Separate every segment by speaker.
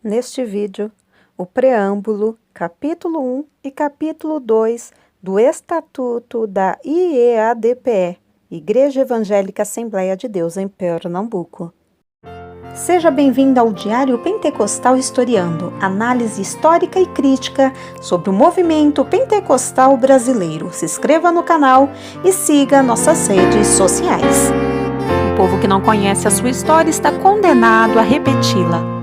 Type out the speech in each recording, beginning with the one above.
Speaker 1: Neste vídeo, o preâmbulo, capítulo 1 e capítulo 2 do Estatuto da IEADPE, Igreja Evangélica Assembleia de Deus em Pernambuco. Seja bem-vindo ao Diário Pentecostal Historiando, análise histórica e crítica sobre o movimento pentecostal brasileiro. Se inscreva no canal e siga nossas redes sociais. O povo que não conhece a sua história está condenado a repeti-la.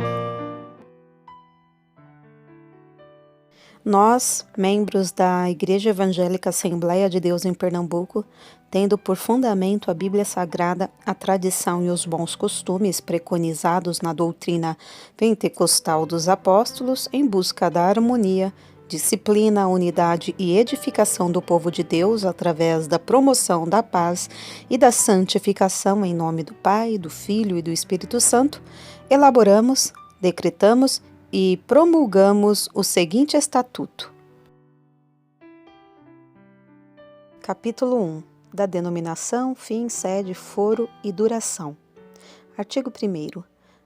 Speaker 1: Nós, membros da Igreja Evangélica Assembleia de Deus em Pernambuco, tendo por fundamento a Bíblia Sagrada, a tradição e os bons costumes preconizados na doutrina pentecostal dos apóstolos, em busca da harmonia, disciplina, unidade e edificação do povo de Deus através da promoção da paz e da santificação em nome do Pai, do Filho e do Espírito Santo, elaboramos, decretamos e promulgamos o seguinte estatuto. Capítulo 1. Da denominação, fim, sede, foro e duração. Artigo 1º.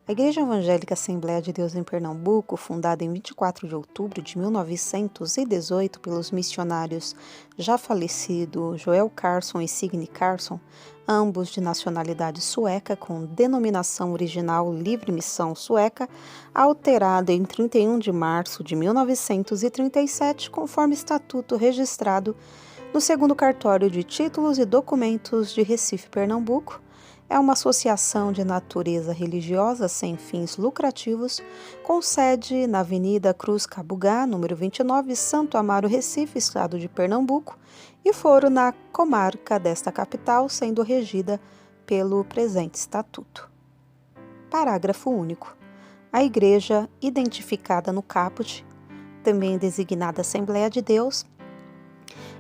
Speaker 1: A Igreja Evangélica Assembleia de Deus em Pernambuco, fundada em 24 de outubro de 1918 pelos missionários já falecido Joel Carson e Signe Carson, ambos de nacionalidade sueca, com denominação original Livre Missão Sueca, alterada em 31 de março de 1937, conforme estatuto registrado no 2º Cartório de Títulos e Documentos de Recife, Pernambuco, é uma associação de natureza religiosa sem fins lucrativos, com sede na Avenida Cruz Cabugá, número 29, Santo Amaro, Recife, estado de Pernambuco, e foro na comarca desta capital, sendo regida pelo presente estatuto. Parágrafo único. A igreja, identificada no caput, também designada Assembleia de Deus,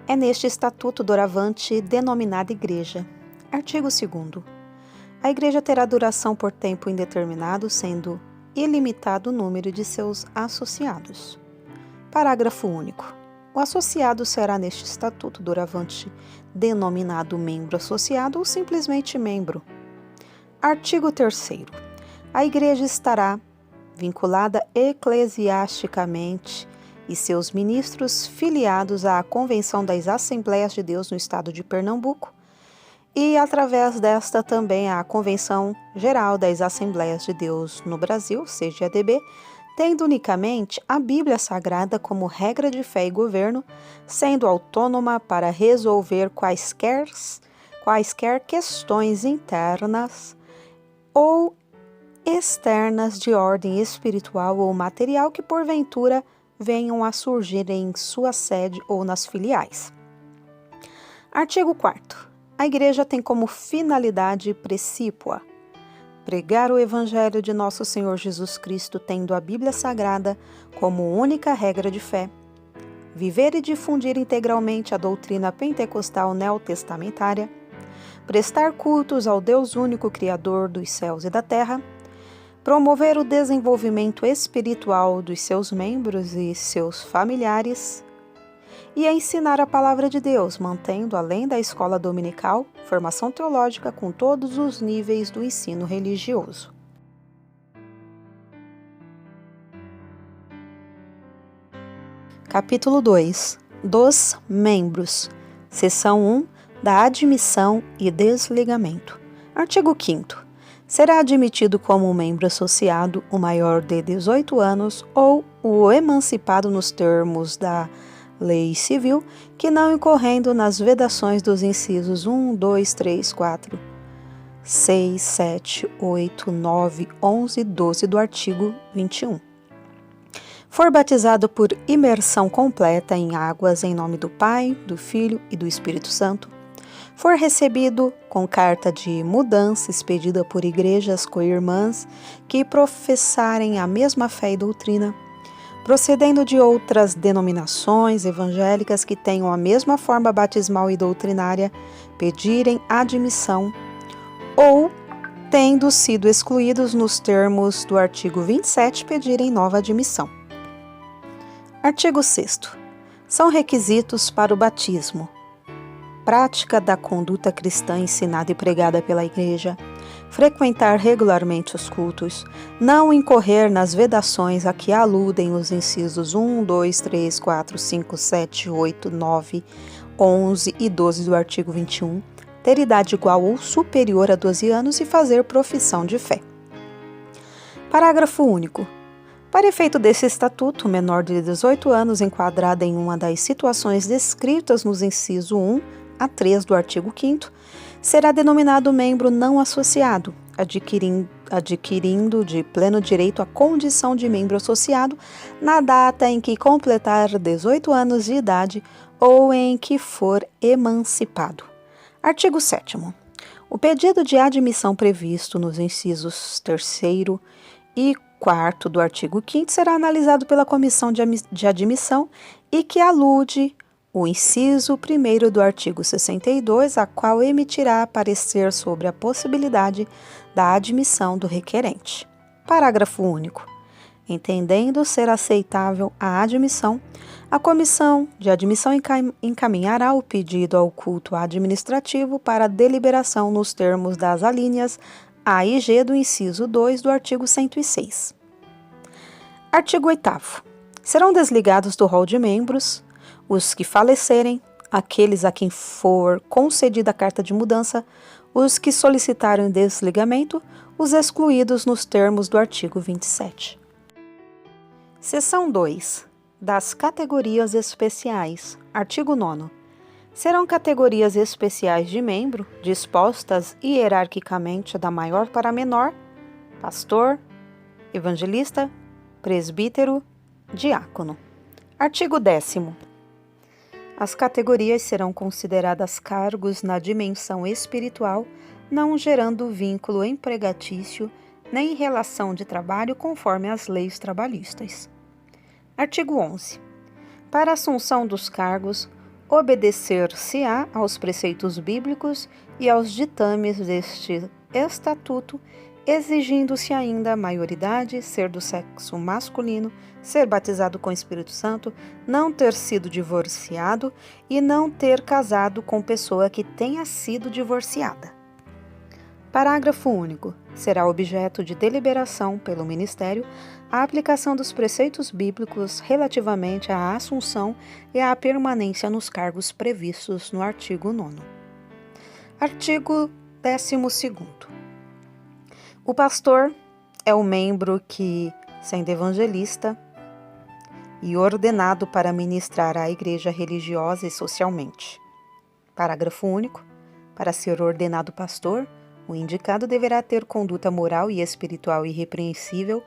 Speaker 1: é neste estatuto doravante denominada igreja. Artigo 2º. A igreja terá duração por tempo indeterminado, sendo ilimitado o número de seus associados. Parágrafo único. O associado será neste estatuto doravante denominado membro associado ou simplesmente membro. Artigo 3º. A igreja estará vinculada eclesiasticamente e seus ministros filiados à Convenção das Assembleias de Deus no Estado de Pernambuco, e, através desta, também a Convenção Geral das Assembleias de Deus no Brasil, CGADB, tendo unicamente a Bíblia Sagrada como regra de fé e governo, sendo autônoma para resolver quaisquer questões internas ou externas de ordem espiritual ou material que, porventura, venham a surgir em sua sede ou nas filiais. Artigo 4º. A Igreja tem como finalidade precípua pregar o Evangelho de Nosso Senhor Jesus Cristo, tendo a Bíblia Sagrada como única regra de fé, viver e difundir integralmente a doutrina pentecostal neotestamentária, prestar cultos ao Deus único Criador dos céus e da terra, promover o desenvolvimento espiritual dos seus membros e seus familiares, e a ensinar a palavra de Deus, mantendo, além da escola dominical, formação teológica com todos os níveis do ensino religioso. Capítulo 2. Dos membros. Seção 1. Da admissão e desligamento. Artigo 5º. Será admitido como membro associado o maior de 18 anos ou o emancipado nos termos da Lei Civil, que não incorrendo nas vedações dos incisos 1, 2, 3, 4, 6, 7, 8, 9, 11 e 12 do artigo 21. For batizado por imersão completa em águas em nome do Pai, do Filho e do Espírito Santo. For recebido com carta de mudança expedida por igrejas co-irmãs que professarem a mesma fé e doutrina, procedendo de outras denominações evangélicas que tenham a mesma forma batismal e doutrinária, pedirem admissão, ou, tendo sido excluídos nos termos do artigo 27, pedirem nova admissão. Artigo 6º. São requisitos para o batismo: prática da conduta cristã ensinada e pregada pela Igreja, frequentar regularmente os cultos, não incorrer nas vedações a que aludem os incisos 1, 2, 3, 4, 5, 7, 8, 9, 11 e 12 do artigo 21, ter idade igual ou superior a 12 anos e fazer profissão de fé. Parágrafo único. Para efeito desse estatuto, o menor de 18 anos enquadrado em uma das situações descritas nos incisos 1 a 3 do artigo 5º, será denominado membro não associado, adquirindo de pleno direito a condição de membro associado na data em que completar 18 anos de idade ou em que for emancipado. Artigo 7º. O pedido de admissão previsto nos incisos 3º e 4º do artigo 5º será analisado pela comissão de admissão e que alude o inciso 1º do artigo 62, a qual emitirá parecer sobre a possibilidade da admissão do requerente. Parágrafo único. Entendendo ser aceitável a admissão, a comissão de admissão encaminhará o pedido ao culto administrativo para deliberação nos termos das alíneas A e G do inciso 2 do artigo 106. Artigo 8º. Serão desligados do rol de membros os que falecerem, aqueles a quem for concedida a carta de mudança, os que solicitarem desligamento, os excluídos nos termos do artigo 27. Seção 2. Das categorias especiais. Artigo 9º. Serão categorias especiais de membro, dispostas hierarquicamente da maior para a menor: pastor, evangelista, presbítero, diácono. Artigo 10º. As categorias serão consideradas cargos na dimensão espiritual, não gerando vínculo empregatício nem relação de trabalho conforme as leis trabalhistas. Artigo 11. Para a assunção dos cargos, obedecer-se-á aos preceitos bíblicos e aos ditames deste estatuto, exigindo-se ainda a maioridade, ser do sexo masculino, ser batizado com o Espírito Santo, não ter sido divorciado e não ter casado com pessoa que tenha sido divorciada. Parágrafo único. Será objeto de deliberação pelo Ministério a aplicação dos preceitos bíblicos relativamente à assunção e à permanência nos cargos previstos no artigo 9º. Artigo 12º. O pastor é o membro que, sendo evangelista e ordenado para ministrar à igreja religiosa e socialmente. Parágrafo único. Para ser ordenado pastor, o indicado deverá ter conduta moral e espiritual irrepreensível,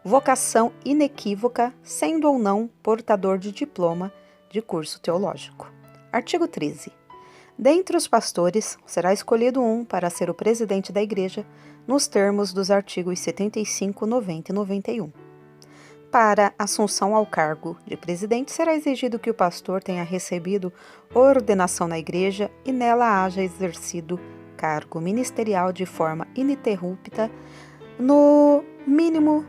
Speaker 1: vocação inequívoca, sendo ou não portador de diploma de curso teológico. Artigo 13. Dentre os pastores, será escolhido um para ser o presidente da igreja, nos termos dos artigos 75, 90 e 91. Para assunção ao cargo de presidente, será exigido que o pastor tenha recebido ordenação na igreja e nela haja exercido cargo ministerial de forma ininterrupta, no mínimo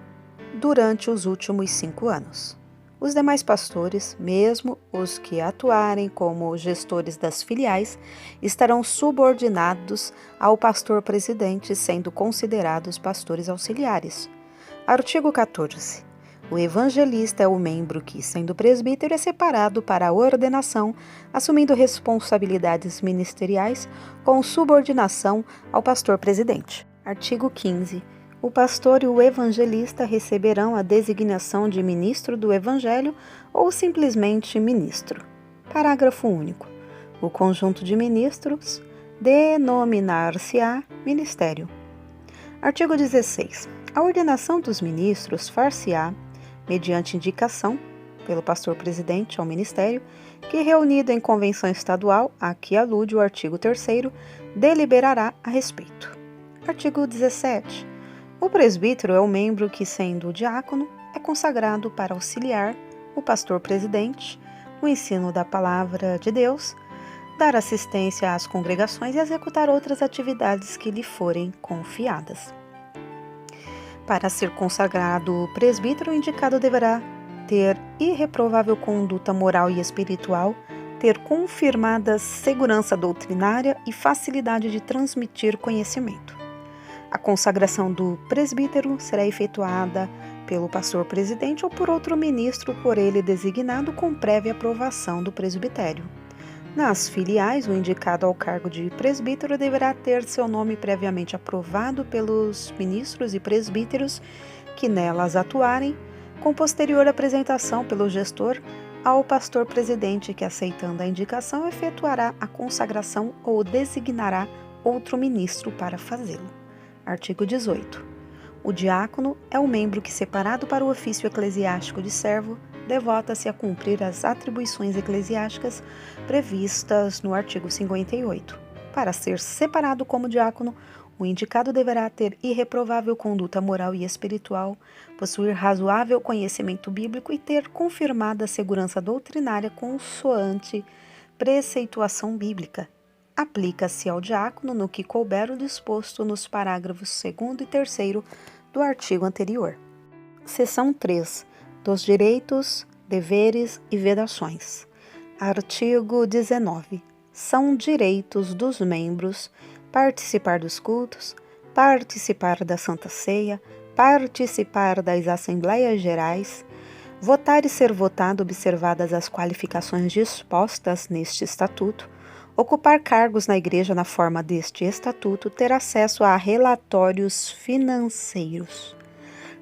Speaker 1: durante os últimos 5 anos. Os demais pastores, mesmo os que atuarem como gestores das filiais, estarão subordinados ao pastor presidente, sendo considerados pastores auxiliares. Artigo 14. O evangelista é o membro que, sendo presbítero, é separado para a ordenação, assumindo responsabilidades ministeriais com subordinação ao pastor presidente. Artigo 15. O pastor e o evangelista receberão a designação de ministro do Evangelho ou simplesmente ministro. Parágrafo único. O conjunto de ministros denominar-se-á ministério. Artigo 16. A ordenação dos ministros far-se-á mediante indicação pelo pastor presidente ao ministério, que, reunido em convenção estadual, a que alude o artigo 3º, deliberará a respeito. Artigo 17. O presbítero é o membro que, sendo diácono, é consagrado para auxiliar o pastor presidente no ensino da palavra de Deus, dar assistência às congregações e executar outras atividades que lhe forem confiadas. Para ser consagrado presbítero, o indicado deverá ter irreprovável conduta moral e espiritual, ter confirmada segurança doutrinária e facilidade de transmitir conhecimento. A consagração do presbítero será efetuada pelo pastor presidente ou por outro ministro por ele designado com prévia aprovação do presbitério. Nas filiais, o indicado ao cargo de presbítero deverá ter seu nome previamente aprovado pelos ministros e presbíteros que nelas atuarem, com posterior apresentação pelo gestor ao pastor presidente que, aceitando a indicação, efetuará a consagração ou designará outro ministro para fazê-lo. Artigo 18. O diácono é o membro que, separado para o ofício eclesiástico de servo, devota-se a cumprir as atribuições eclesiásticas previstas no artigo 58. Para ser separado como diácono, o indicado deverá ter irreprovável conduta moral e espiritual, possuir razoável conhecimento bíblico e ter confirmada segurança doutrinária consoante preceituação bíblica. Aplica-se ao diácono no que couber o disposto nos parágrafos 2º e 3º do artigo anterior. Seção 3. Dos direitos, deveres e vedações. Artigo 19. São direitos dos membros participar dos cultos, participar da Santa Ceia, participar das Assembleias Gerais, votar e ser votado observadas as qualificações dispostas neste Estatuto, ocupar cargos na Igreja na forma deste Estatuto, ter acesso a relatórios financeiros.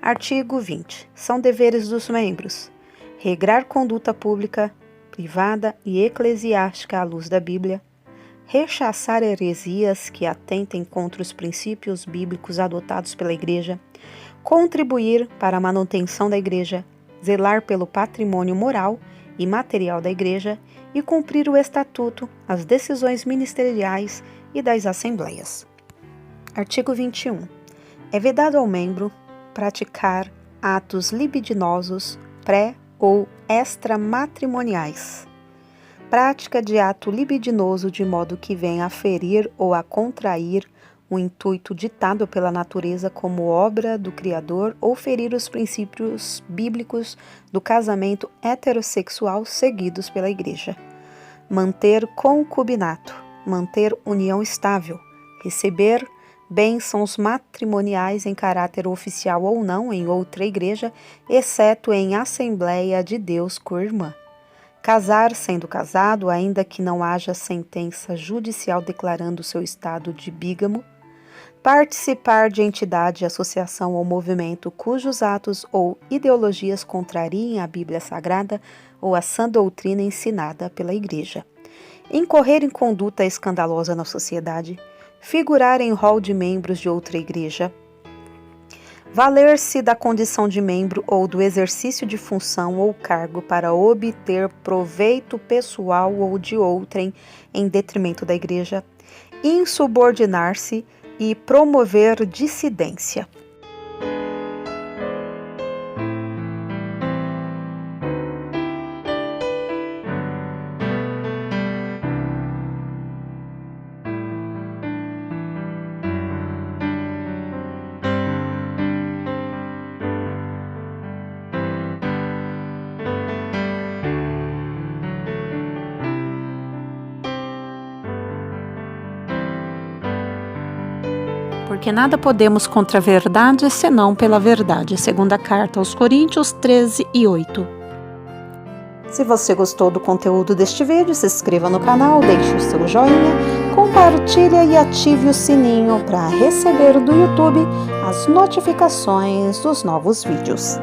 Speaker 1: Artigo 20. São deveres dos membros: regrar conduta pública, privada e eclesiástica à luz da Bíblia, rechaçar heresias que atentem contra os princípios bíblicos adotados pela Igreja, contribuir para a manutenção da Igreja, zelar pelo patrimônio moral e material da Igreja e cumprir o Estatuto, as decisões ministeriais e das Assembleias. Artigo 21. É vedado ao membro praticar atos libidinosos pré- ou extramatrimoniais. Prática de ato libidinoso de modo que venha a ferir ou a contrair o intuito ditado pela natureza como obra do Criador ou ferir os princípios bíblicos do casamento heterossexual seguidos pela Igreja. Manter concubinato, manter união estável, receber bênçãos matrimoniais em caráter oficial ou não em outra igreja, exceto em Assembleia de Deus co-irmã. Casar sendo casado, ainda que não haja sentença judicial declarando seu estado de bígamo. Participar de entidade, associação ou movimento cujos atos ou ideologias contrariem a Bíblia Sagrada ou a sã doutrina ensinada pela Igreja. Incorrer em conduta escandalosa na sociedade. Figurar em rol de membros de outra igreja. Valer-se da condição de membro ou do exercício de função ou cargo para obter proveito pessoal ou de outrem em detrimento da igreja. Insubordinar-se e promover dissidência. Porque nada podemos contra a verdade, senão pela verdade. Segunda carta aos Coríntios 13:8. Se você gostou do conteúdo deste vídeo, se inscreva no canal, deixe o seu joinha, compartilhe e ative o sininho para receber do YouTube as notificações dos novos vídeos.